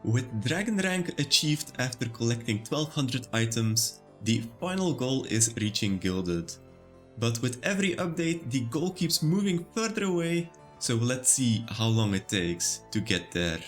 With Dragon Rank achieved after collecting 1200 items, the final goal is reaching Gilded. But with every update, the goal keeps moving further away, so let's see how long it takes to get there.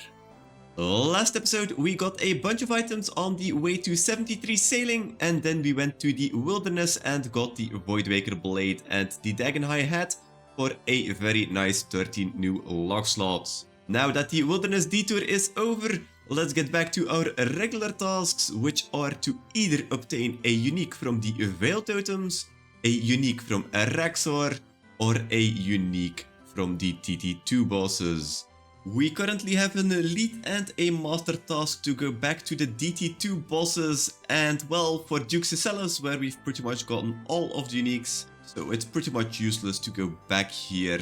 Last episode, we got a bunch of items on the way to 73 sailing, and then we went to the wilderness and got the Voidwaker blade and the Dagenhai hat for a very nice 13 new log slots. Now that the wilderness detour is over, let's get back to our regular tasks, which are to either obtain a unique from the Veil Totems, a unique from Araxor, or a unique from the TT2 bosses. We currently have an elite and a master task to go back to the DT2 bosses, and well, for Duxicellus, where we've pretty much gotten all of the uniques, so it's pretty much useless to go back here,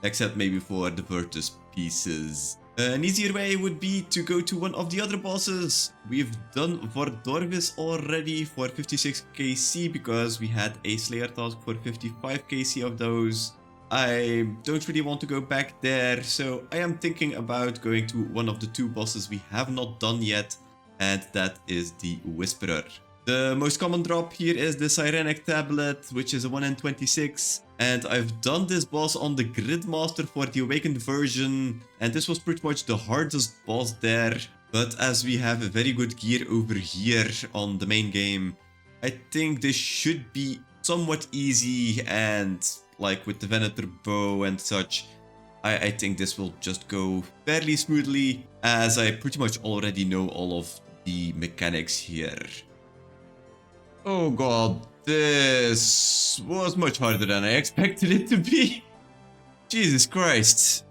except maybe for the Virtus pieces. An easier way would be to go to one of the other bosses. We've done Vordorvis already for 56 KC because we had a Slayer task for 55 KC of those. I don't really want to go back there, so I am thinking about going to one of the two bosses we have not done yet, and that is the Whisperer. The most common drop here is the Sirenic Tablet, which is a 1 in 26, and I've done this boss on the Gridmaster for the Awakened version, and this was pretty much the hardest boss there, but as we have a very good gear over here on the main game, I think this should be somewhat easy, and like with the Venator bow and such, I think this will just go fairly smoothly, as I pretty much already know all of the mechanics here. Oh god, this was much harder than I expected it to be. Jesus Christ.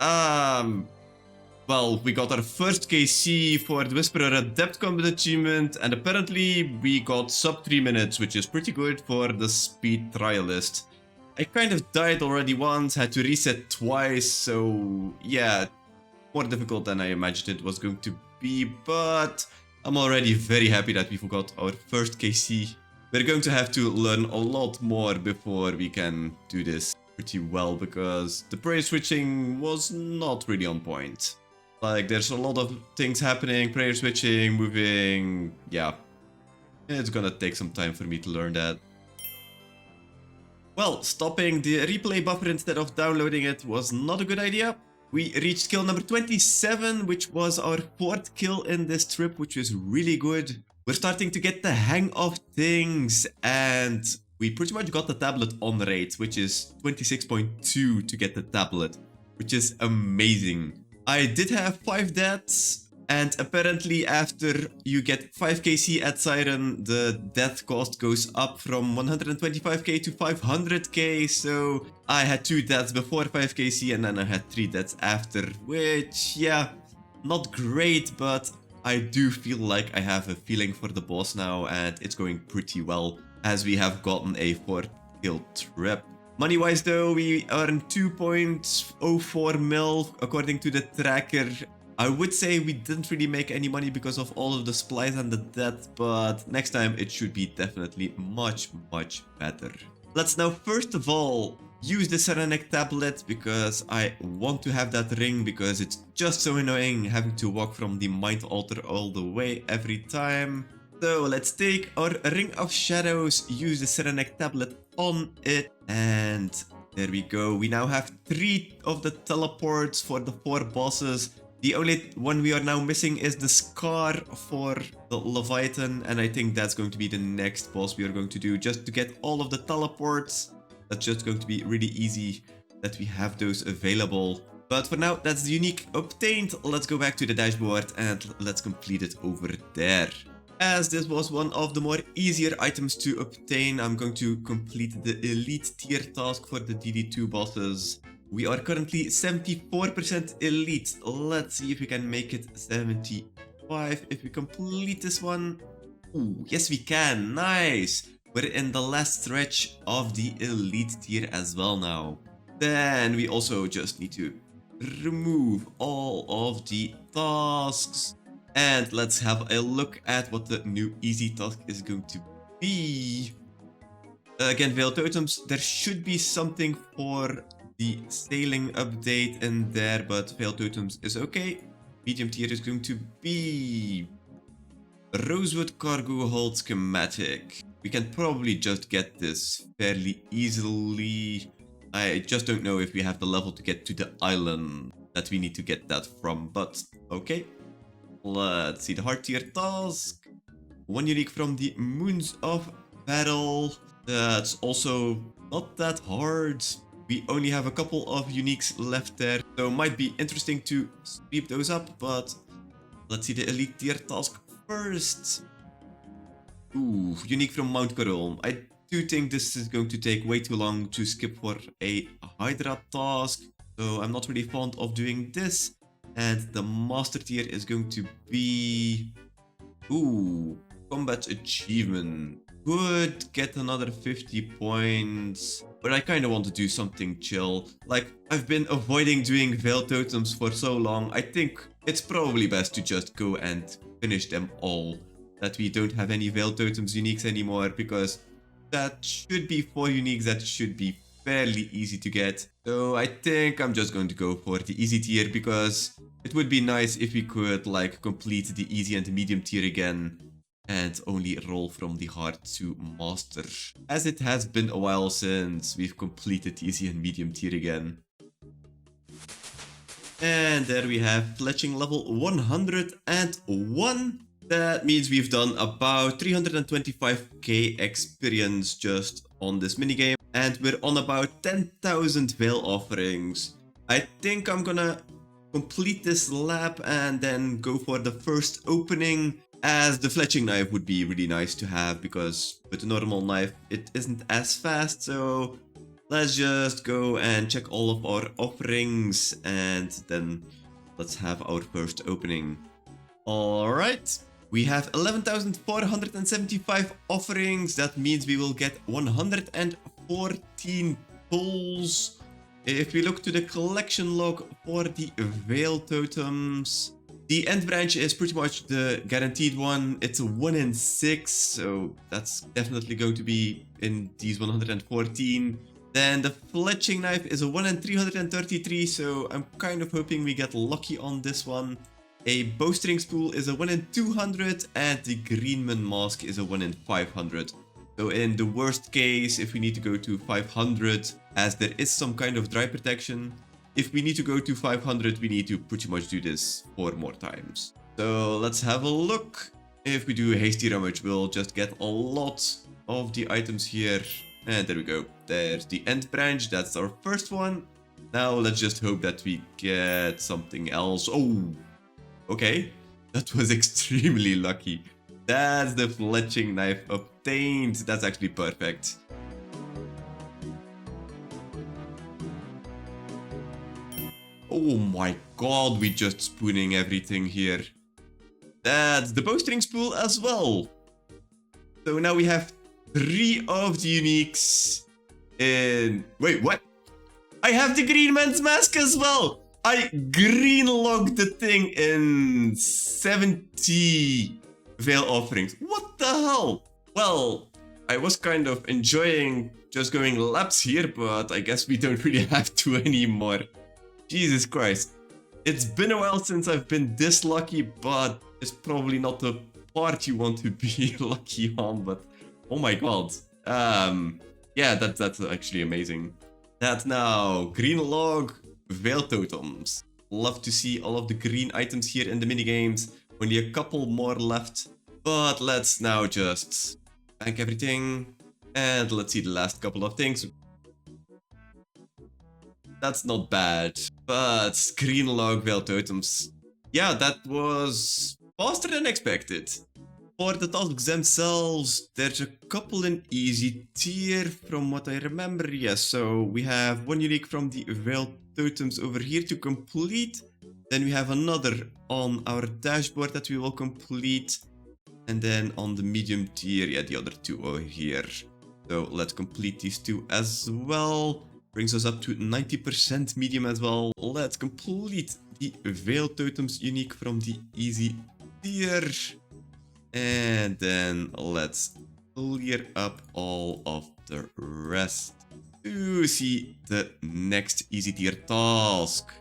Well, we got our first KC for the Whisperer Adept Combat achievement, and apparently we got sub 3 minutes, which is pretty good for the speed trialist. I kind of died already once, had to reset twice, so yeah, more difficult than I imagined it was going to be, but I'm already very happy that we got our first KC. We're going to have to learn a lot more before we can do this pretty well, because the prayer switching was not really on point. Like, there's a lot of things happening, prayer switching, moving, yeah. It's gonna take some time for me to learn that. Well, stopping the replay buffer instead of downloading it was not a good idea. We reached kill number 27, which was our 4th kill in this trip, which is really good. We're starting to get the hang of things, and we pretty much got the tablet on rate, which is 26.2 to get the tablet, which is amazing. I did have 5 deaths. And apparently after you get 5kc at Siren, the death cost goes up from 125k to 500k, so I had 2 deaths before 5kc and then I had 3 deaths after, which, yeah, not great, but I do feel like I have a feeling for the boss now, and it's going pretty well, as we have gotten a 4th kill trip. Money-wise though, we earned 2.04 mil according to the tracker. I would say we didn't really make any money because of all of the supplies and the death, but next time it should be definitely much better. Let's now first of all use the Sirenic Tablet, because I want to have that ring, because it's just so annoying having to walk from the Mind Altar all the way every time. So let's take our Ring of Shadows, use the Sirenic Tablet on it, and there we go. We now have 3 of the teleports for the 4 bosses. The only one we are now missing is the Scar for the Leviathan, and I think that's going to be the next boss we are going to do, just to get all of the teleports. That's just going to be really easy that we have those available. But for now, that's the unique obtained. Let's go back to the dashboard and let's complete it over there. As this was one of the more easier items to obtain, I'm going to complete the elite tier task for the DD2 bosses. We are currently 74% elite. Let's see if we can make it 75 if we complete this one. Ooh, yes we can. Nice. We're in the last stretch of the elite tier as well now. Then we also just need to remove all of the tasks. And let's have a look at what the new easy task is going to be. Again, Veil Totems. There should be something for the sailing update in there, but Veil Totems is okay. Medium tier is going to be Rosewood Cargo Hold Schematic. We can probably just get this fairly easily. I just don't know if we have the level to get to the island that we need to get that from, but okay. Let's see the hard tier task. One unique from the Moons of Battle. That's also not that hard. We only have a couple of uniques left there, so it might be interesting to sweep those up, but let's see the elite tier task first. Ooh, unique from Mount Carol. I do think this is going to take way too long to skip for a Hydra task, so I'm not really fond of doing this. And the master tier is going to be... Ooh, combat achievement. Could get another 50 points, but I kind of want to do something chill. Like, I've been avoiding doing Veil Totems for so long, I think it's probably best to just go and finish them all. That we don't have any Veil Totems uniques anymore, because that should be 4 uniques that should be fairly easy to get. So I think I'm just going to go for the easy tier, because it would be nice if we could like complete the easy and the medium tier again and only roll from the hard to master, as it has been a while since we've completed easy and medium tier again. And there we have fletching level 101. That means we've done about 325k experience just on this minigame, and we're on about 10,000 Veil offerings. I think I'm gonna complete this lap and then go for the first opening, as the fletching knife would be really nice to have, because with the normal knife it isn't as fast. So let's just go and check all of our offerings and then let's have our first opening. Alright, we have 11,475 offerings. That means we will get 114 pulls. If we look to the collection log for the Veil Totems, the end branch is pretty much the guaranteed one. It's a 1 in 6, so that's definitely going to be in these 114. Then the fletching knife is a 1 in 333, so I'm kind of hoping we get lucky on this one. A bowstring spool is a 1 in 200, and the Greenman mask is a 1 in 500. So in the worst case, if we need to go to 500, as there is some kind of dry protection, if we need to go to 500, we need to pretty much do this 4 more times. So let's have a look. If we do a hasty rummage, we'll just get a lot of the items here. And there we go. There's the end branch. That's our first one. Now let's just hope that we get something else. Oh, okay. That was extremely lucky. That's the fletching knife obtained. That's actually perfect. Oh my god, we just spooning everything here. That's the bowstring spool as well. So now we have 3 of the uniques in... Wait, what? I have the Green Man's mask as well. I green logged the thing in 70 Veil offerings. What the hell? Well, I was kind of enjoying just going laps here, but I guess we don't really have to anymore. Jesus Christ. It's been a while since I've been this lucky, but it's probably not the part you want to be lucky on, but oh my god. Yeah, that's actually amazing. That's now green log, Veil Totems. Love to see all of the green items here in the minigames. Only a couple more left, but let's now just bank everything and let's see the last couple of things. That's not bad, but green log Veil Totems. Yeah, that was faster than expected. For the tasks themselves, there's a couple in easy tier from what I remember. Yes, so we have 1 unique from the Veil Totems over here to complete. Then we have another on our dashboard that we will complete. And then on the medium tier, yeah, the other 2 over here. So let's complete these 2 as well. Brings us up to 90% medium as well. Let's complete the Veil Totems unique from the easy tier. And then let's clear up all of the rest to see the next easy tier task.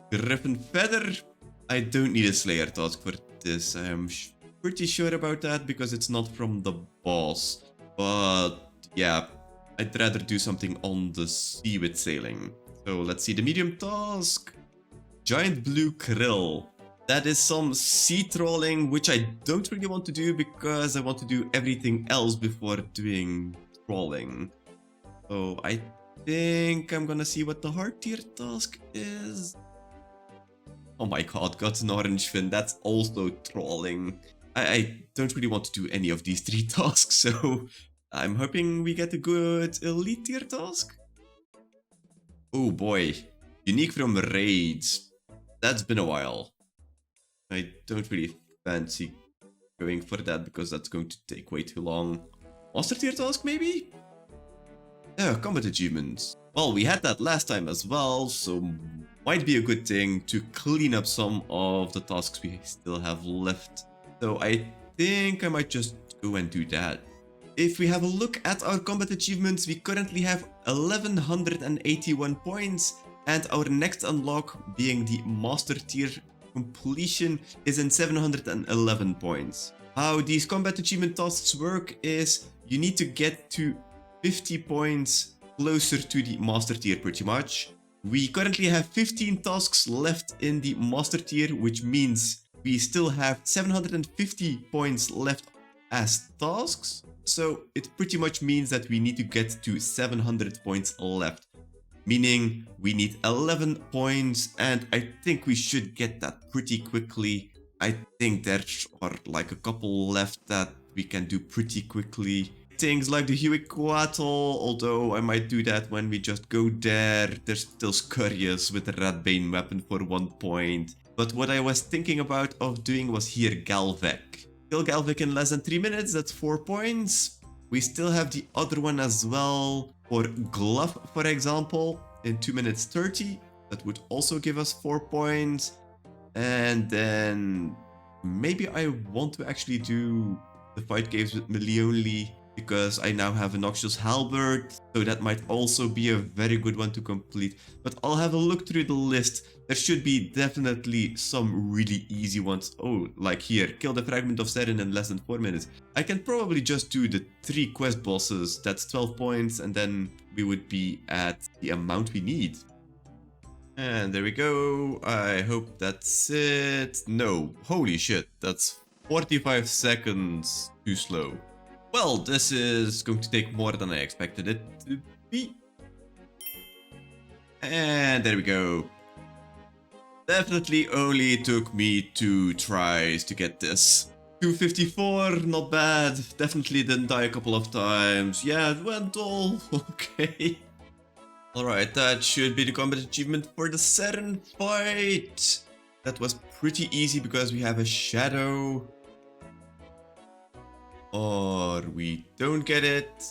Griffin Feather. I don't need a Slayer task for this. I'm pretty sure about that because it's not from the boss. But yeah, I'd rather do something on the sea with sailing. So let's see the medium task. Giant blue krill. That is some sea trolling, which I don't really want to do because I want to do everything else before doing trolling. So I think I'm gonna see what the hard tier task is. Oh my god, got an orange fin. That's also trolling. I don't really want to do any of these 3 tasks, so I'm hoping we get a good elite tier task. Oh boy, unique from raids. That's been a while. I don't really fancy going for that because that's going to take way too long. Monster tier task maybe? Yeah, combat achievements. Well, we had that last time as well, so might be a good thing to clean up some of the tasks we still have left. So I think I might just go and do that. If we have a look at our combat achievements, we currently have 1181 points, and our next unlock, being the master tier completion, is in 711 points. How these combat achievement tasks work is you need to get to 50 points closer to the master tier pretty much. We currently have 15 tasks left in the master tier, which means we still have 750 points left as tasks. So it pretty much means that we need to get to 700 points left, meaning we need 11 points, and I think we should get that pretty quickly. I think there are like a couple left that we can do pretty quickly. Things like the Huiquatl, although I might do that when we just go there. There's still Scurious with the Ratbane weapon for 1 point. But what I was thinking about of doing was here Galvek. Kill Galvek in less than 3 minutes, that's 4 points. We still have the other one as well for Glove, for example, in 2 minutes 30. That would also give us 4 points. And then maybe I want to actually do the fight games with Meleonli, because I now have a Noxious Halberd, so that might also be a very good one to complete. But I'll have a look through the list. There should be definitely some really easy ones. Oh, like here, kill the Fragment of Seren in less than 4 minutes. I can probably just do the 3 quest bosses, that's 12 points, and then we would be at the amount we need. And there we go. I hope that's it. No, holy shit, that's 45 seconds too slow. Well, this is going to take more than I expected it to be. And there we go. Definitely only took me 2 tries to get this. 254, not bad. Definitely didn't die a couple of times. Yeah, it went all okay. Alright, that should be the combat achievement for the Seren fight. That was pretty easy because we have a shadow. Or we don't get it.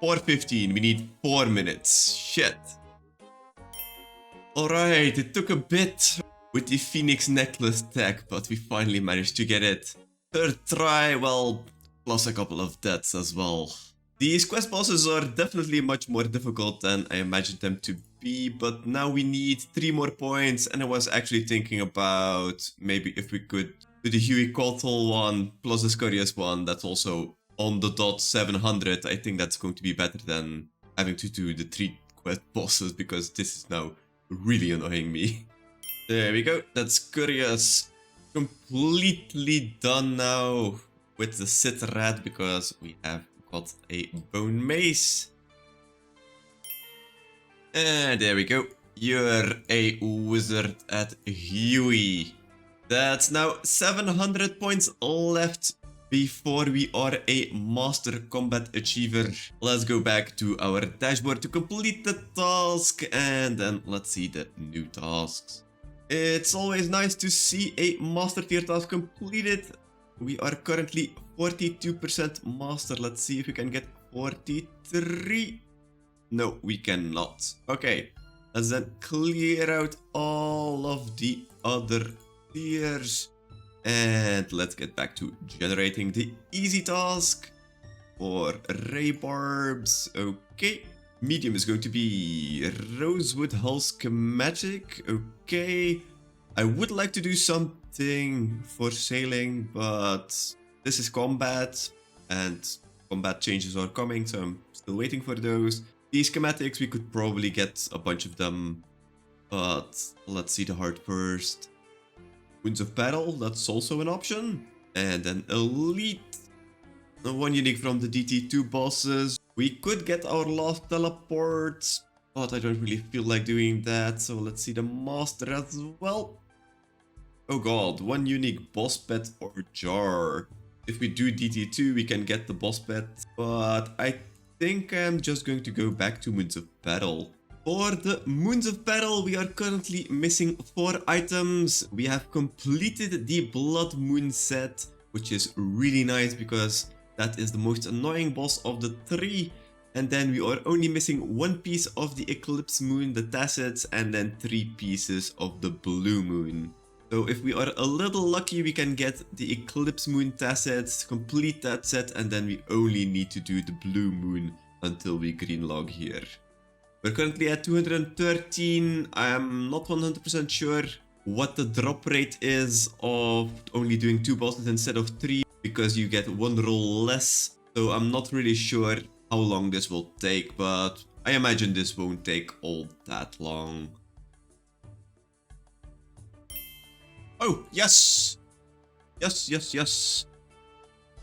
4:15, we need 4 minutes. Shit. Alright, it took a bit with the Phoenix necklace tech, but we finally managed to get it. 3rd try, well, plus a couple of deaths as well. These quest bosses are definitely much more difficult than I imagined them to be, but now we need 3 more points, and I was actually thinking about maybe if we could do the Huiquatl one plus the Scurious one, that's also on the dot 700. I think that's going to be better than having to do the 3 quest bosses, because this is now really annoying me. There we go, that's Scurious. Completely done now with the Sit Rat, because we have got a Bone Mace. And there we go. You're a wizard at Huey. That's now 700 points left before we are a Master Combat Achiever. Let's go back to our dashboard to complete the task, and then let's see the new tasks. It's always nice to see a Master Tier task completed. We are currently 42% Master. Let's see if we can get 43. No, we cannot. Okay, let's then clear out all of the other tiers. And let's get back to generating the easy task for Ray Barbs. Okay, medium is going to be Rosewood Hull Schematic. Okay, I would like to do some anything for sailing, but this is combat, and combat changes are coming, so I'm still waiting for those. These schematics, we could probably get a bunch of them, but let's see the heart first. Wounds of Battle, that's also an option. And then Elite, one unique from the DT2 bosses. We could get our last teleport, but I don't really feel like doing that, so let's see the Master as well. Oh god, one unique boss pet or jar. If we do DT2, we can get the boss pet, but I think I'm just going to go back to Moons of Battle. For the Moons of Battle, we are currently missing 4 items. We have completed the Blood Moon set, which is really nice because that is the most annoying boss of the 3. And then we are only missing 1 piece of the Eclipse Moon, the Tacets, and then 3 pieces of the Blue Moon. So if we are a little lucky, we can get the Eclipse Moon Tacets, complete that set, and then we only need to do the Blue Moon until we green log here. We're currently at 213. I'm not 100% sure what the drop rate is of only doing 2 bosses instead of 3, because you get 1 roll less. So I'm not really sure how long this will take, but I imagine this won't take all that long. Oh, yes! Yes.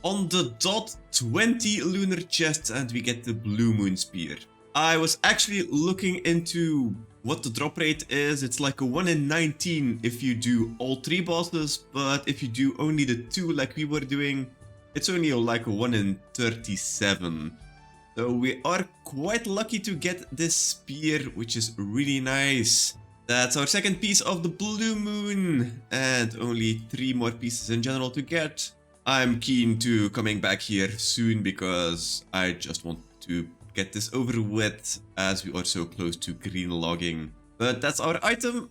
On the dot, 20 lunar chests and we get the Blue Moon Spear. I was actually looking into what the drop rate is. It's like a 1 in 19 if you do all 3 bosses, but if you do only the 2 like we were doing, it's only like a 1 in 37. So we are quite lucky to get this spear, which is really nice. That's our second piece of the Blue Moon, and only 3 more pieces in general to get. I'm keen to coming back here soon because I just want to get this over with as we are so close to green logging. But that's our item.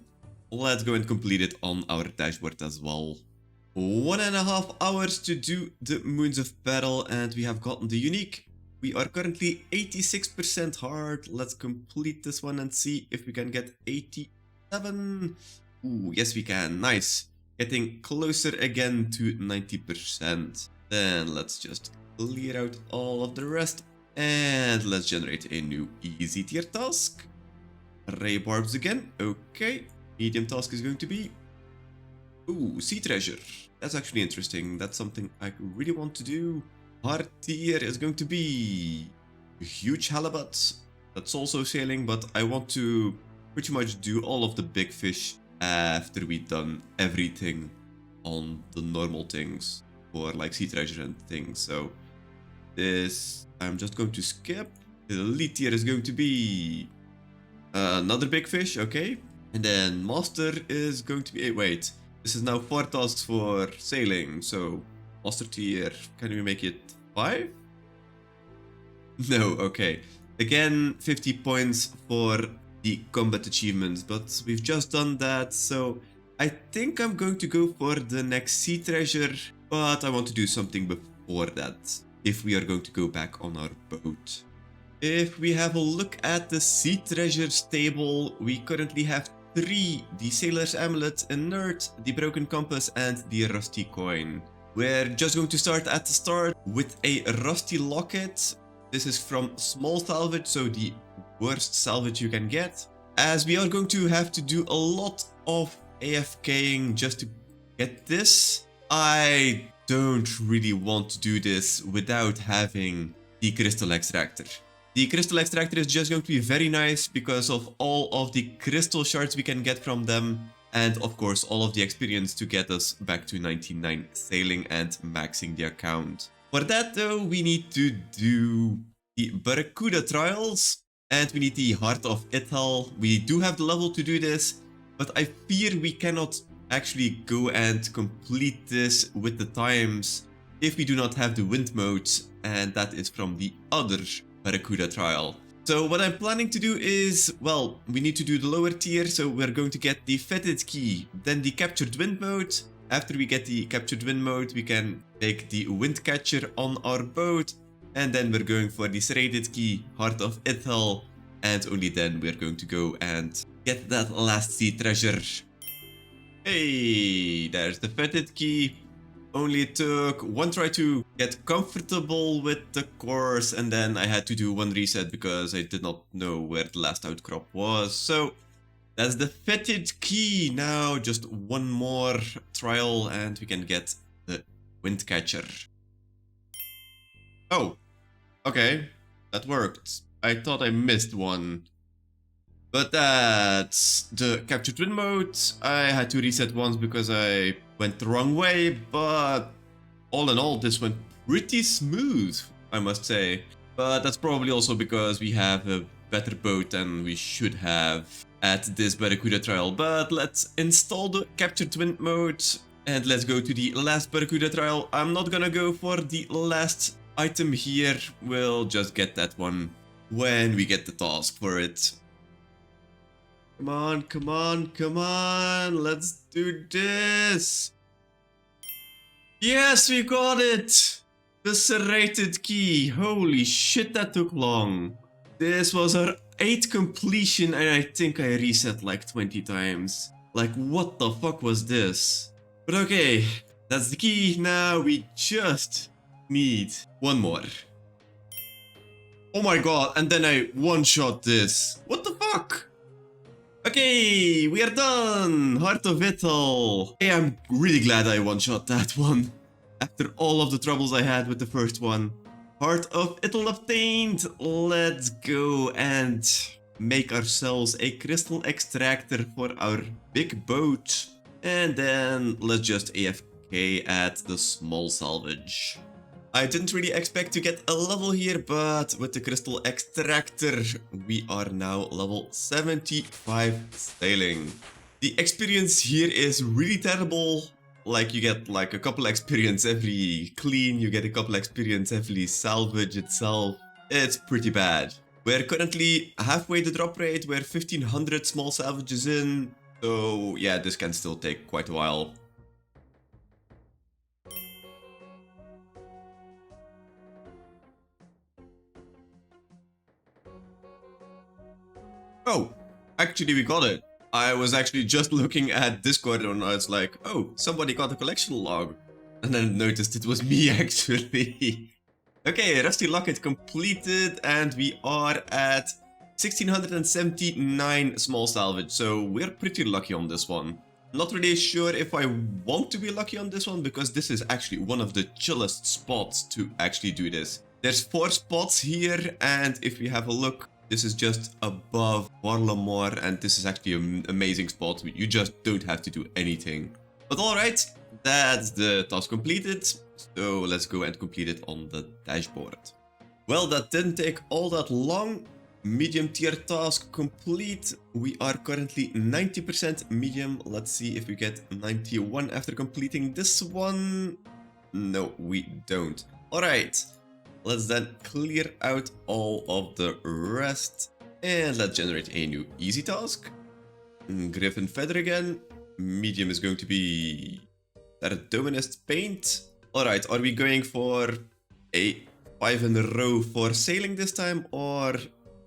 Let's go and complete it on our dashboard as well. 1.5 hours to do the Moons of Battle and we have gotten the unique. We are currently 86% hard. Let's complete this one and see if we can get 87. Ooh, yes we can. Nice. Getting closer again to 90%. Then let's just clear out all of the rest. And let's generate a new easy tier task. Ray barbs again. Okay. Medium task is going to be... Ooh, sea treasure. That's actually interesting. That's something I really want to do. Hard tier is going to be... huge halibut. That's also sailing, but I want to pretty much do all of the big fish after we've done everything on the normal things. For like sea treasure and things. So this... I'm just going to skip. The elite tier is going to be another big fish, okay. And then master is going to be... wait, this is now 4 tasks for sailing. So master tier, can we make it 5? No, okay. Again, 50 points for the combat achievements, but we've just done that. So I think I'm going to go for the next sea treasure, but I want to do something before that. If we are going to go back on our boat. If we have a look at the sea treasures table, we currently have 3. The Sailor's Amulet, Inert, the Broken Compass, and the Rusty Coin. We're just going to start at the start with a Rusty Locket. This is from small salvage, so the worst salvage you can get. As we are going to have to do a lot of AFKing just to get this. I don't really want to do this without having the Crystal Extractor. The Crystal Extractor is just going to be very nice because of all of the crystal shards we can get from them, and of course all of the experience to get us back to 99 sailing and maxing the account. For that though, we need to do the Barracuda trials and we need the Heart of Ithal. We do have the level to do this, but I fear we cannot actually go and complete this with the times if we do not have the wind modes, and that is from the other Barracuda trial. So what I'm planning to do is, well, we need to do the lower tier, so we're going to get the Fetid Key, then the Captured Wind mode. After we get the Captured Wind mode, we can take the Wind Catcher on our boat, and then we're going for the Serrated Key, Heart of Ithal, and only then we're going to go and get that last sea treasure. Hey, there's the fetid key. Only took one try to get comfortable with the course, and then I had to do one reset because I did not know where the last outcrop was. So that's the fetid key. Now just one more trial and we can get the Windcatcher. Oh, okay, that worked. I thought I missed one. But that's the Capture Twin mode. I had to reset once because I went the wrong way, but all in all, this went pretty smooth, I must say. But that's probably also because we have a better boat than we should have at this Barracuda trial. But let's install the Capture Twin mode and let's go to the last Barracuda trial. I'm not gonna go for the last item here. We'll just get that one when we get the task for it. Come on, come on, come on, let's do this! Yes, we got it! The serrated key, holy shit, that took long. This was our 8th completion and I think I reset like 20 times. Like, what the fuck was this? But okay, that's the key, now we just need one more. Oh my god, and then I one-shot this. What the fuck? Okay, we are done! Heart of Vital. Hey, I'm really glad I one-shot that one. After all of the troubles I had with the first one. Heart of Vital obtained. Let's go and make ourselves a crystal extractor for our big boat. And then let's just AFK at the small salvage. I didn't really expect to get a level here, but with the crystal extractor, we are now level 75 sailing. The experience here is really terrible. Like, you get like a couple experience every clean, you get a couple experience every salvage itself. It's pretty bad. We're currently halfway the drop rate, we're 1500 small salvages in. So yeah, this can still take quite a while. Oh, actually we got it. I was actually just looking at Discord and I was like, oh, somebody got a collection log. And then noticed it was me actually. Okay, Rusty Locket completed and we are at 1679 small salvage. So we're pretty lucky on this one. Not really sure if I want to be lucky on this one because this is actually one of the chillest spots to actually do this. There's 4 spots here and if we have a look, this is just above Warlamore and this is actually an amazing spot. You just don't have to do anything. But alright, that's the task completed. So let's go and complete it on the dashboard. Well, that didn't take all that long. Medium tier task complete. We are currently 90% medium. Let's see if we get 91 after completing this one. No, we don't. Alright. Let's then clear out all of the rest. And let's generate a new easy task. Griffin Feather again. Medium is going to be Dominist Paint. Alright, are we going for a 5 in a row for sailing this time? Or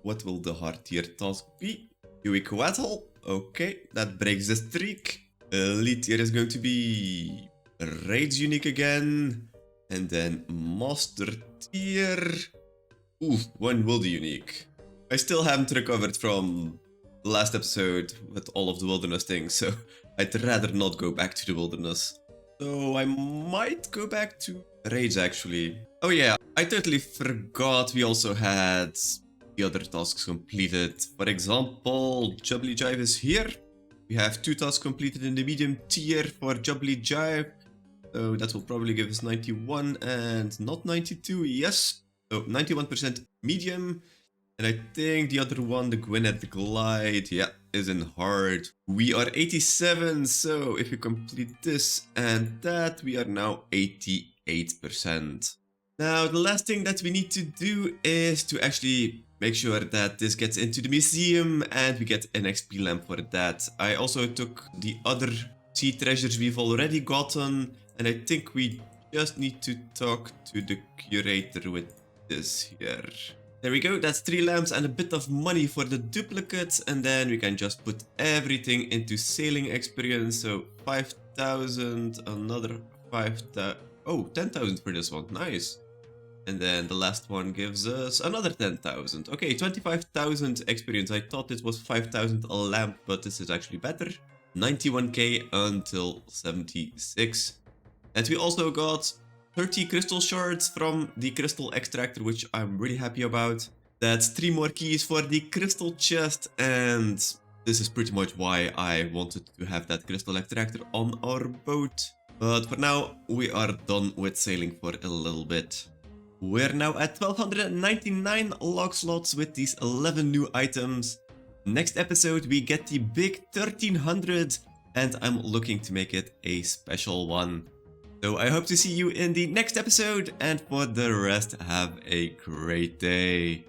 what will the hard tier task be? Uiquatl. Okay, that breaks the streak. Elite tier is going to be Raids Unique again. And then Master tier. Ooh, one Wildy Unique. I still haven't recovered from the last episode with all of the wilderness things, so I'd rather not go back to the wilderness. So I might go back to Raids actually. Oh yeah, I totally forgot we also had the other tasks completed. For example, Jubbly Jive is here. We have 2 tasks completed in the medium tier for Jubbly Jive. So that will probably give us 91 and not 92, yes. So 91% medium. And I think the other one, the Gwynedd Glide, yeah, is in hard. We are 87, so if we complete this and that, we are now 88%. Now, the last thing that we need to do is to actually make sure that this gets into the museum and we get an XP lamp for that. I also took the other sea treasures we've already gotten. And I think we just need to talk to the curator with this here. There we go, that's 3 lamps and a bit of money for the duplicates, and then we can just put everything into sailing experience. So 5,000, another 5,000, oh, 10,000 for this one, nice. And then the last one gives us another 10,000. Okay, 25,000 experience. I thought it was 5,000 a lamp, but this is actually better. 91k until 76. And we also got 30 crystal shards from the crystal extractor, which I'm really happy about. That's 3 more keys for the crystal chest, and this is pretty much why I wanted to have that crystal extractor on our boat. But for now, we are done with sailing for a little bit. We're now at 1299 log slots with these 11 new items. Next episode we get the big 1300 and I'm looking to make it a special one. So I hope to see you in the next episode, and for the rest, have a great day.